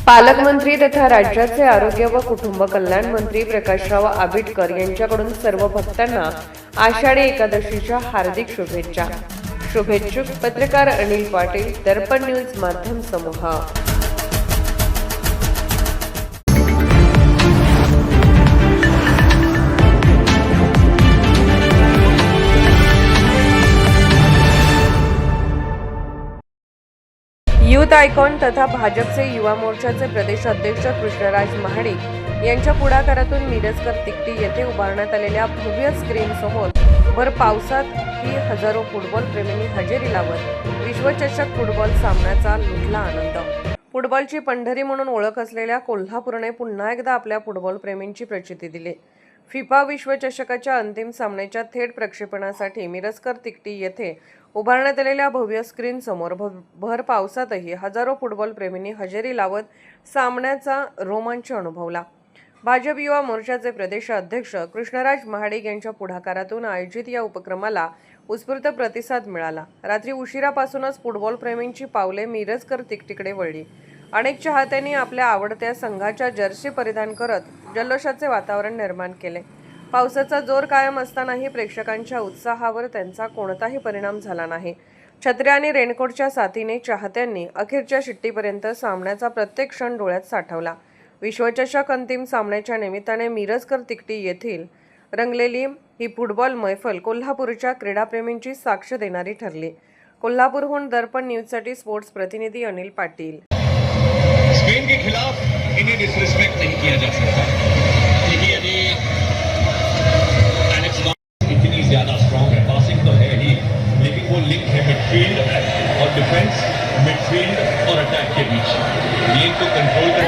पालकमंत्री तथा राज्याचे आरोग्य व कुटुंब कल्याण मंत्री प्रकाशराव आबिटकर यांच्याकडून सर्व भक्तांना आषाढी एकादशीच्या हार्दिक शुभेच्छा. शुभेच्छुक पत्रकार अनिल पाटील, दर्पण न्यूज माध्यम समूह. युथ आयकॉन तथा भाजपचे युवा मोर्चाचे प्रदेश अध्यक्ष कृष्णराज महाडिक यांच्या पुढाकारातून मिरजकर तिकटी येथे उभारण्यात आलेल्या भव्य स्क्रीन समोर भर पावसात ही हजारो फुटबॉल प्रेमींनी हजेरी लावत विश्वचषक फुटबॉल सामन्याचा लुटला आनंद. फुटबॉलची पंढरी म्हणून ओळख असलेल्या कोल्हापूरने पुन्हा एकदा आपल्या फुटबॉल प्रेमींची प्रचिती दिली. फिफा विश्वचषकाच्या अंतिम सामन्याच्या थेट प्रक्षेपणासाठी मिरजकर तिकटी येथे उभारण्यात आलेल्या भव्य स्क्रीन समोर भर पावसातही हजारो फुटबॉल प्रेमींनी हजेरी लावत सामन्याचा रोमांच अनुभवला. भाजप युवा मोर्चाचे प्रदेश अध्यक्ष कृष्णराज महाडिक यांच्या पुढाकारातून आयोजित या उपक्रमाला उत्स्फूर्त प्रतिसाद मिळाला. रात्री उशिरापासूनच फुटबॉल प्रेमींची पावले मिरजकर तिकटीकडे वळली. अनेक चाहत्यांनी आपल्या आवडत्या संघाच्या जर्सी परिधान करत जल्लोषाचे वातावरण निर्माण केले. पावसाचा जोर कायम असतानाही प्रेक्षकांच्या उत्साहावर त्यांचा कोणताही परिणाम झाला नाही. छत्र्या आणि रेनकोटच्या साथीने चाहत्यांनी अखेरच्या शिट्टीपर्यंत सामन्याचा प्रत्येक क्षण डोळ्यात साठवला. विश्वचषक अंतिम सामन्याच्या निमित्ताने मिरजकर तिकटी येथील रंगलेली ही फुटबॉल मैफल कोल्हापूरच्या क्रीडाप्रेमींची साक्ष देणारी ठरली. कोल्हापूरहून दर्पण न्यूजसाठी स्पोर्ट्स प्रतिनिधी अनिल पाटील. स्पेन के खिलाफ इन्हें डिसरिस्पेक्ट नहीं किया जा सकता. इतनी ज्यादा स्ट्रॉन्ग है, पासिंग तो है ही, लेकिन वो लिंक है मिडफील्ड और डिफेंस, मिडफील्ड और अटैक के बीच. गेम को कंट्रोल कर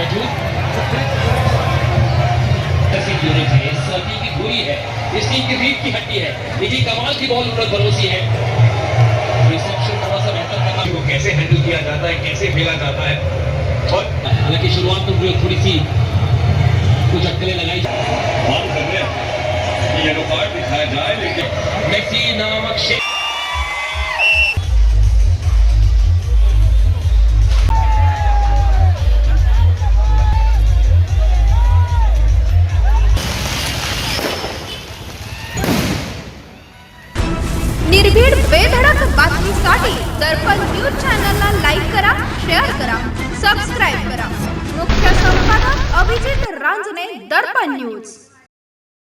यूनिट है, इस सर्दी की धुरी है, इस टीम की रीढ़ की हड्डी है. देखिए कमाल की बॉल उम्र भरोसी है. रिसेप्शन थोड़ा सा बेहतर करना, वो कैसे हैंडल किया जाता है, कैसे खेला जाता है. और हालांकि शुरुआत में थोड़ी सी कुछ अटकलें लगाई मान कर रहे हैं येलो कार्ड दिखाया जाए, लेकिन मेसी नामक निर्भीड बेधडक बातमीसाठी दर्पण न्यूज चॅनलला लाईक करा, शेअर करा, सबस्क्राईब करा. मुख्य संपादक अभिजित रांजणे, दर्पण न्यूज.